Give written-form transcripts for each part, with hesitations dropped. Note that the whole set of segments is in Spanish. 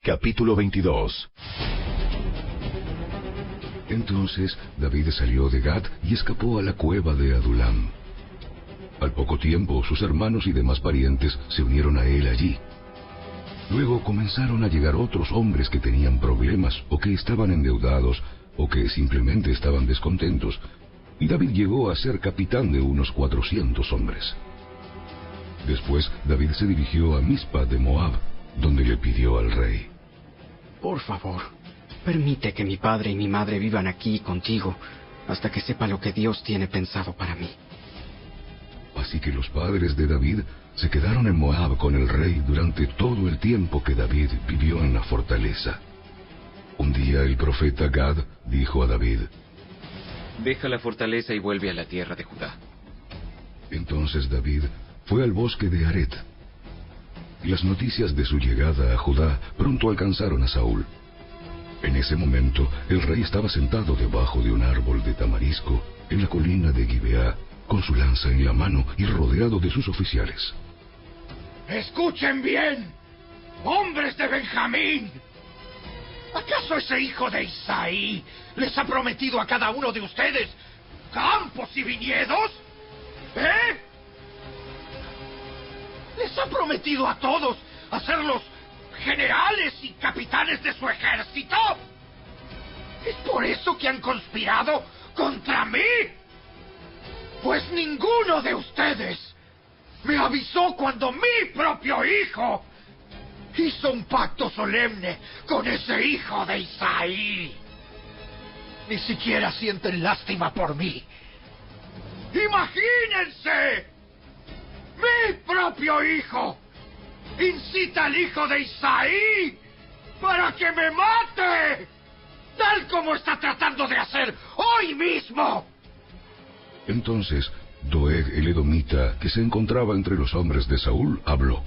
Capítulo 22. Entonces David salió de Gat y escapó a la cueva de Adulam. Al poco tiempo sus hermanos y demás parientes se unieron a él allí. Luego comenzaron a llegar otros hombres que tenían problemas o que estaban endeudados o que simplemente estaban descontentos, y David llegó a ser capitán de unos 400 hombres. Después David se dirigió a Mizpa de Moab, donde le pidió al rey: Por favor, permite que mi padre y mi madre vivan aquí contigo hasta que sepa lo que Dios tiene pensado para mí. Así que los padres de David se quedaron en Moab con el rey durante todo el tiempo que David vivió en la fortaleza. Un día el profeta Gad dijo a David: Deja la fortaleza y vuelve a la tierra de Judá. Entonces David fue al bosque de Aret. Las noticias de su llegada a Judá pronto alcanzaron a Saúl. En ese momento, el rey estaba sentado debajo de un árbol de tamarisco en la colina de Gibeá, con su lanza en la mano y rodeado de sus oficiales. ¡Escuchen bien, hombres de Benjamín! ¿Acaso ese hijo de Isaí les ha prometido a cada uno de ustedes campos y viñedos? ¿Eh? ¿Les ha prometido a todos hacerlos generales y capitanes de su ejército? ¿Es por eso que han conspirado contra mí? Pues ninguno de ustedes me avisó cuando mi propio hijo hizo un pacto solemne con ese hijo de Isaí. Ni siquiera sienten lástima por mí. ¡Imagínense! ¡Mi propio hijo incita al hijo de Isaí para que me mate! Tal como está tratando de hacer hoy mismo. Entonces Doeg el edomita, que se encontraba entre los hombres de Saúl, habló: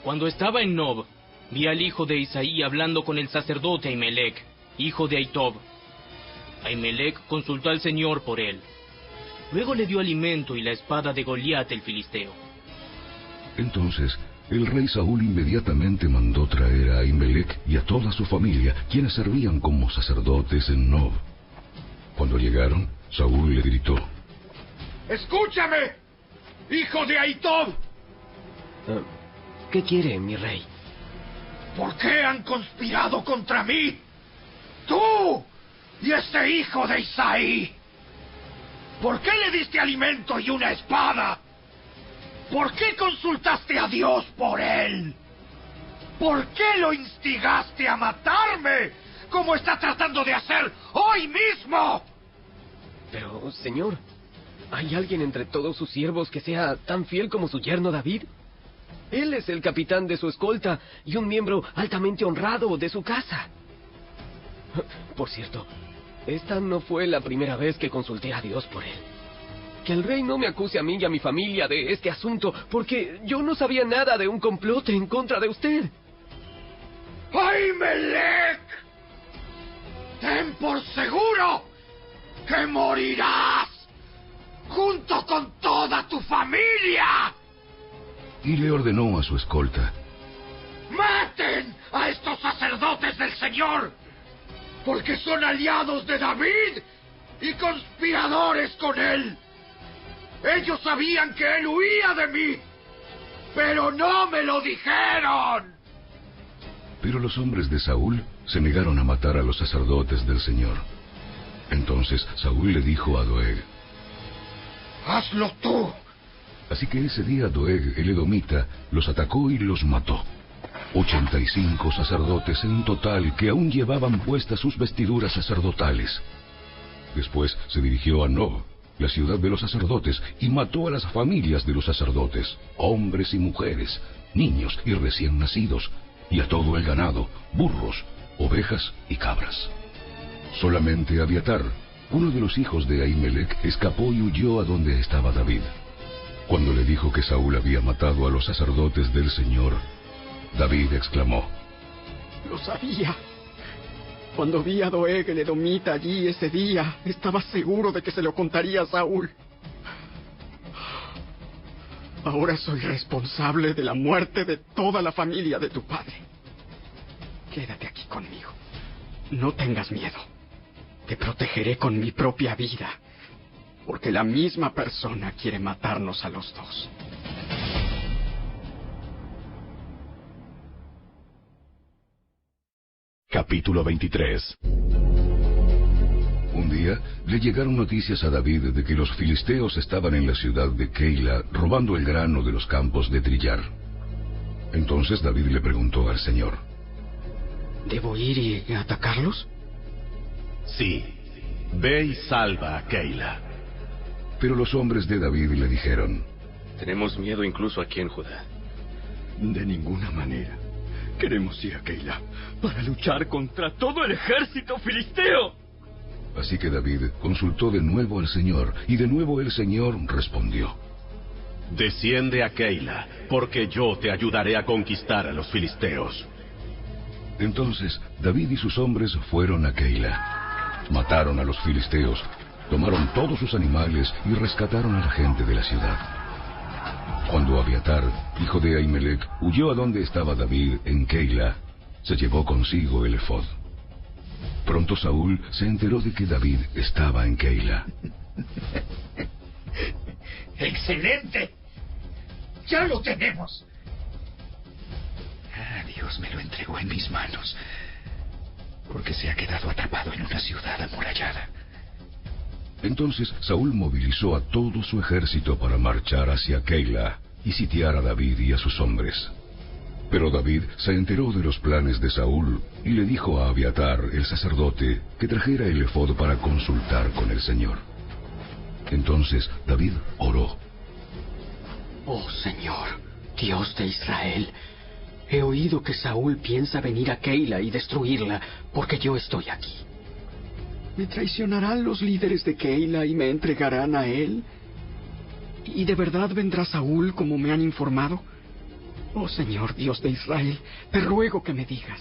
Cuando estaba en Nob, vi al hijo de Isaí hablando con el sacerdote Ahimelech, hijo de Ahitob. Ahimelech consultó al Señor por él. Luego le dio alimento y la espada de Goliat el filisteo. Entonces el rey Saúl inmediatamente mandó traer a Ahimelech y a toda su familia, quienes servían como sacerdotes en Nob. Cuando llegaron, Saúl le gritó: ¡Escúchame, hijo de Ahitob! ¿Qué quiere, mi rey? ¿Por qué han conspirado contra mí? ¡Tú y ese hijo de Isaí! ¿Por qué le diste alimento y una espada? ¿Por qué consultaste a Dios por él? ¿Por qué lo instigaste a matarme, como está tratando de hacer hoy mismo? Pero, señor, ¿hay alguien entre todos sus siervos que sea tan fiel como su yerno David? Él es el capitán de su escolta y un miembro altamente honrado de su casa. Por cierto, esta no fue la primera vez que consulté a Dios por él. Que el rey no me acuse a mí y a mi familia de este asunto, porque yo no sabía nada de un complot en contra de usted. ¡Ahimelech! ¡Ten por seguro que morirás junto con toda tu familia! Y le ordenó a su escolta: ¡Maten a estos sacerdotes del Señor! Porque son aliados de David y conspiradores con él. Ellos sabían que él huía de mí, pero no me lo dijeron. Pero los hombres de Saúl se negaron a matar a los sacerdotes del Señor. Entonces Saúl le dijo a Doeg: ¡Hazlo tú! Así que ese día Doeg el edomita los atacó y los mató. 85 sacerdotes en total, que aún llevaban puestas sus vestiduras sacerdotales. Después se dirigió a Nob, la ciudad de los sacerdotes, y mató a las familias de los sacerdotes, hombres y mujeres, niños y recién nacidos, y a todo el ganado, burros, ovejas y cabras. Solamente Abiatar, uno de los hijos de Ahimelech, escapó y huyó a donde estaba David. Cuando le dijo que Saúl había matado a los sacerdotes del Señor, David exclamó: Lo sabía. Cuando vi a Doeg el edomita allí ese día, estaba seguro de que se lo contaría a Saúl. Ahora soy responsable de la muerte de toda la familia de tu padre. Quédate aquí conmigo. No tengas miedo. Te protegeré con mi propia vida. Porque la misma persona quiere matarnos a los dos. Capítulo 23. Un día le llegaron noticias a David de que los filisteos estaban en la ciudad de Keila robando el grano de los campos de trillar. Entonces David le preguntó al Señor: ¿Debo ir y atacarlos? Sí, ve y salva a Keila. Pero los hombres de David le dijeron: Tenemos miedo incluso aquí en Judá. De ninguna manera. Queremos ir a Keila para luchar contra todo el ejército filisteo. Así que David consultó de nuevo al Señor, y de nuevo el Señor respondió: Desciende a Keila, porque yo te ayudaré a conquistar a los filisteos. Entonces David y sus hombres fueron a Keila. Mataron a los filisteos, tomaron todos sus animales y rescataron a la gente de la ciudad. Cuando Abiatar, hijo de Ahimelech, huyó a donde estaba David en Keila, se llevó consigo el efod. Pronto Saúl se enteró de que David estaba en Keila. ¡Excelente! ¡Ya lo tenemos! Dios me lo entregó en mis manos, porque se ha quedado atrapado en una ciudad amurallada. Entonces Saúl movilizó a todo su ejército para marchar hacia Keila y sitiar a David y a sus hombres. Pero David se enteró de los planes de Saúl y le dijo a Abiatar, el sacerdote, que trajera el efod para consultar con el Señor. Entonces David oró: Oh Señor, Dios de Israel, he oído que Saúl piensa venir a Keila y destruirla, porque yo estoy aquí. ¿Me traicionarán los líderes de Keila y me entregarán a él? ¿Y de verdad vendrá Saúl como me han informado? Oh Señor, Dios de Israel, te ruego que me digas.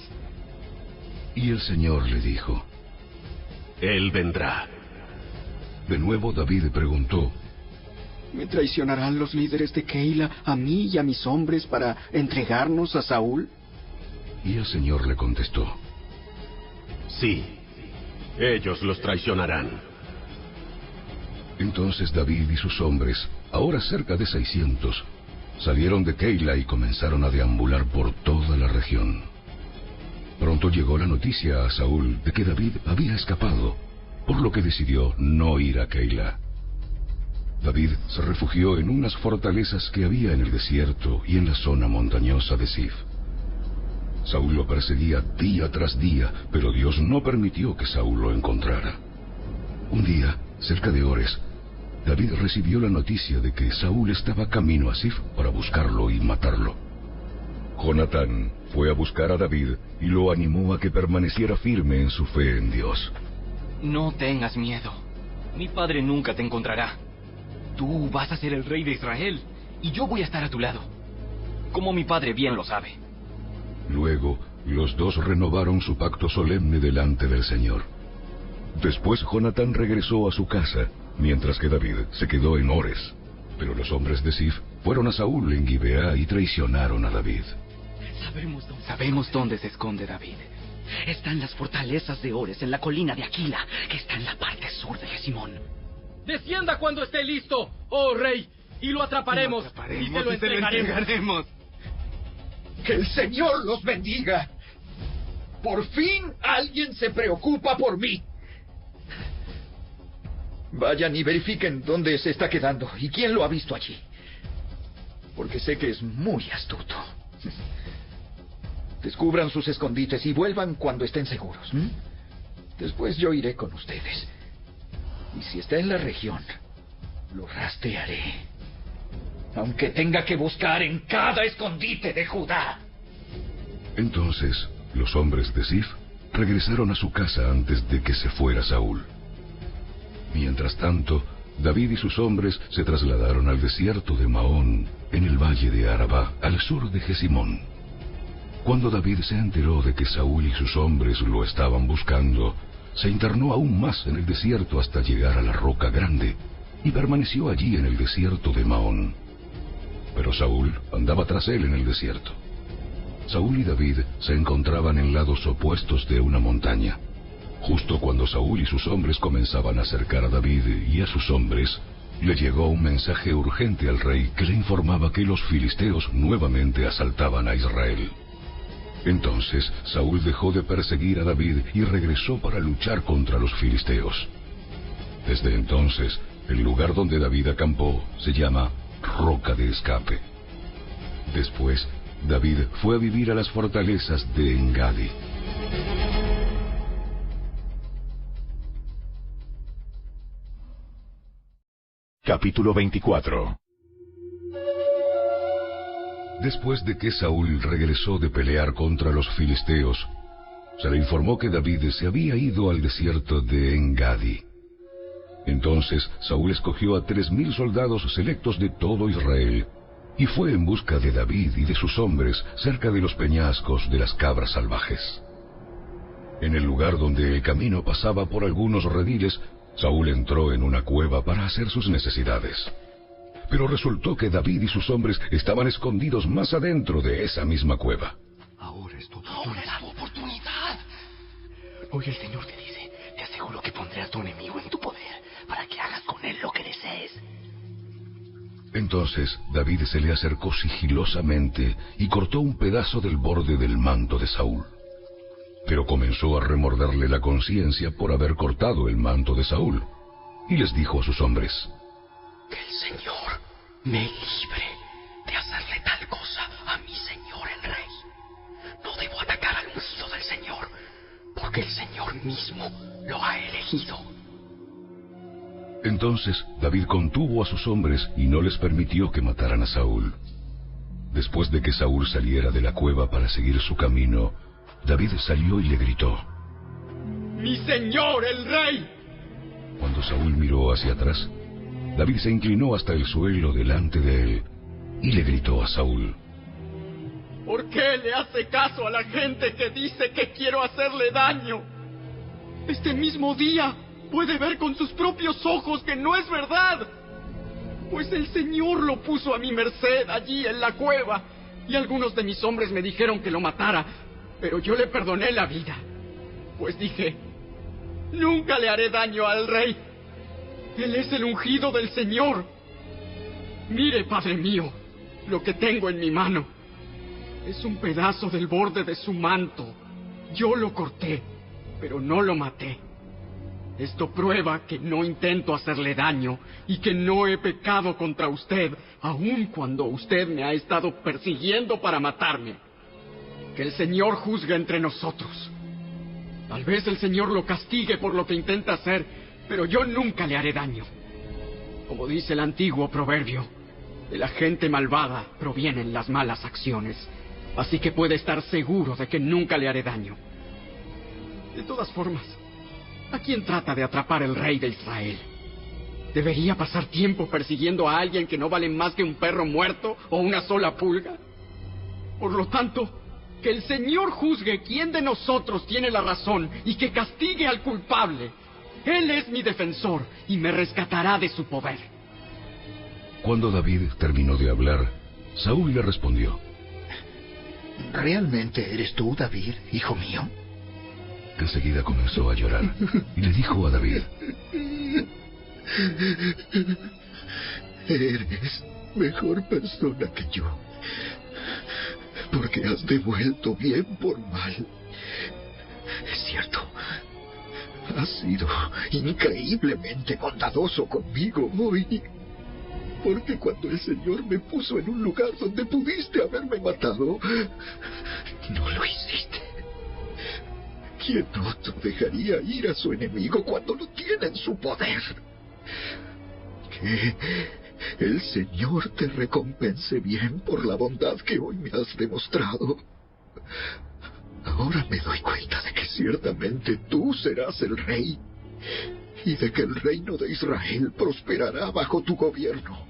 Y el Señor le dijo: Él vendrá. De nuevo David preguntó: ¿Me traicionarán los líderes de Keila a mí y a mis hombres para entregarnos a Saúl? Y el Señor le contestó: Sí, ellos los traicionarán. Entonces David y sus hombres, ahora cerca de 600, salieron de Keila y comenzaron a deambular por toda la región. Pronto llegó la noticia a Saúl de que David había escapado, por lo que decidió no ir a Keila. David se refugió en unas fortalezas que había en el desierto y en la zona montañosa de Zif. Saúl lo perseguía día tras día, pero Dios no permitió que Saúl lo encontrara. Un día, cerca de Ores, David recibió la noticia de que Saúl estaba camino a Zif para buscarlo y matarlo. Jonatán fue a buscar a David y lo animó a que permaneciera firme en su fe en Dios. No tengas miedo. Mi padre nunca te encontrará. Tú vas a ser el rey de Israel, y yo voy a estar a tu lado, como mi padre bien lo sabe. Luego, los dos renovaron su pacto solemne delante del Señor. Después Jonatán regresó a su casa, mientras que David se quedó en Ores. Pero los hombres de Zif fueron a Saúl en Gibeá y traicionaron a David. Sabemos dónde se esconde David. Está en las fortalezas de Ores, en la colina de Aquila, que está en la parte sur de Gesimón. Descienda cuando esté listo, oh rey, y lo atraparemos, y te lo entregaremos. ¡Que el Señor los bendiga! ¡Por fin alguien se preocupa por mí! Vayan y verifiquen dónde se está quedando y quién lo ha visto allí. Porque sé que es muy astuto. Descubran sus escondites y vuelvan cuando estén seguros. Después yo iré con ustedes. Y si está en la región, lo rastrearé. Aunque tenga que buscar en cada escondite de Judá. Entonces, los hombres de Zif regresaron a su casa antes de que se fuera Saúl. Mientras tanto, David y sus hombres se trasladaron al desierto de Maón, en el valle de Arabá, al sur de Gesimón. Cuando David se enteró de que Saúl y sus hombres lo estaban buscando, se internó aún más en el desierto hasta llegar a la roca grande, y permaneció allí en el desierto de Maón. Pero Saúl andaba tras él en el desierto. Saúl y David se encontraban en lados opuestos de una montaña. Justo cuando Saúl y sus hombres comenzaban a acercar a David y a sus hombres, le llegó un mensaje urgente al rey que le informaba que los filisteos nuevamente asaltaban a Israel. Entonces Saúl dejó de perseguir a David y regresó para luchar contra los filisteos. Desde entonces, el lugar donde David acampó se llama Roca de Escape. Después, David fue a vivir a las fortalezas de Engadi. Capítulo 24. Después de que Saúl regresó de pelear contra los filisteos, se le informó que David se había ido al desierto de Engadi. Entonces Saúl escogió a 3,000 soldados selectos de todo Israel y fue en busca de David y de sus hombres cerca de los peñascos de las cabras salvajes. En el lugar donde el camino pasaba por algunos rediles, Saúl entró en una cueva para hacer sus necesidades. Pero resultó que David y sus hombres estaban escondidos más adentro de esa misma cueva. Ahora es tu oportunidad. Hoy el Señor te dice, te aseguro que pondré a tu enemigo en tu poder para que hagas con él lo que desees. Entonces David se le acercó sigilosamente y cortó un pedazo del borde del manto de Saúl. Pero comenzó a remorderle la conciencia por haber cortado el manto de Saúl, y les dijo a sus hombres: que el Señor me libre de hacerle tal cosa a mi Señor el Rey. No debo atacar al ungido del Señor, porque el Señor mismo lo ha elegido. Entonces David contuvo a sus hombres y no les permitió que mataran a Saúl. Después de que Saúl saliera de la cueva para seguir su camino, David salió y le gritó: ¡Mi Señor el Rey! Cuando Saúl miró hacia atrás, David se inclinó hasta el suelo delante de él y le gritó a Saúl: ¿por qué le hace caso a la gente que dice que quiero hacerle daño? Este mismo día puede ver con sus propios ojos que no es verdad. Pues el Señor lo puso a mi merced allí en la cueva, y algunos de mis hombres me dijeron que lo matara, pero yo le perdoné la vida. Pues dije, nunca le haré daño al rey. Él es el ungido del Señor. Mire, Padre mío, lo que tengo en mi mano. Es un pedazo del borde de su manto. Yo lo corté, pero no lo maté. Esto prueba que no intento hacerle daño y que no he pecado contra usted, aun cuando usted me ha estado persiguiendo para matarme. Que el Señor juzgue entre nosotros. Tal vez el Señor lo castigue por lo que intenta hacer, pero yo nunca le haré daño. Como dice el antiguo proverbio, de la gente malvada provienen las malas acciones. Así que puede estar seguro de que nunca le haré daño. De todas formas, ¿a quién trata de atrapar el rey de Israel? ¿Debería pasar tiempo persiguiendo a alguien que no vale más que un perro muerto o una sola pulga? Por lo tanto, que el Señor juzgue quién de nosotros tiene la razón y que castigue al culpable. Él es mi defensor y me rescatará de su poder. Cuando David terminó de hablar, Saúl le respondió: ¿realmente eres tú, David, hijo mío? Enseguida comenzó a llorar y le dijo a David: eres mejor persona que yo, porque has devuelto bien por mal. Es cierto, has sido increíblemente bondadoso conmigo hoy, porque cuando el Señor me puso en un lugar donde pudiste haberme matado, no lo hiciste. ¿Quién otro dejaría ir a su enemigo cuando lo tiene en su poder? Que el Señor te recompense bien por la bondad que hoy me has demostrado. Ahora me doy cuenta de que ciertamente tú serás el rey y de que el reino de Israel prosperará bajo tu gobierno.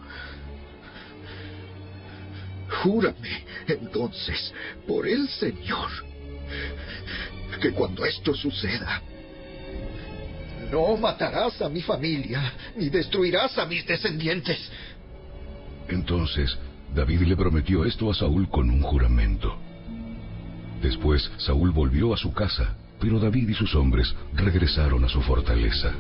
Júrame, entonces, por el Señor, que cuando esto suceda, no matarás a mi familia, ni destruirás a mis descendientes. Entonces David le prometió esto a Saúl con un juramento. Después Saúl volvió a su casa, pero David y sus hombres regresaron a su fortaleza.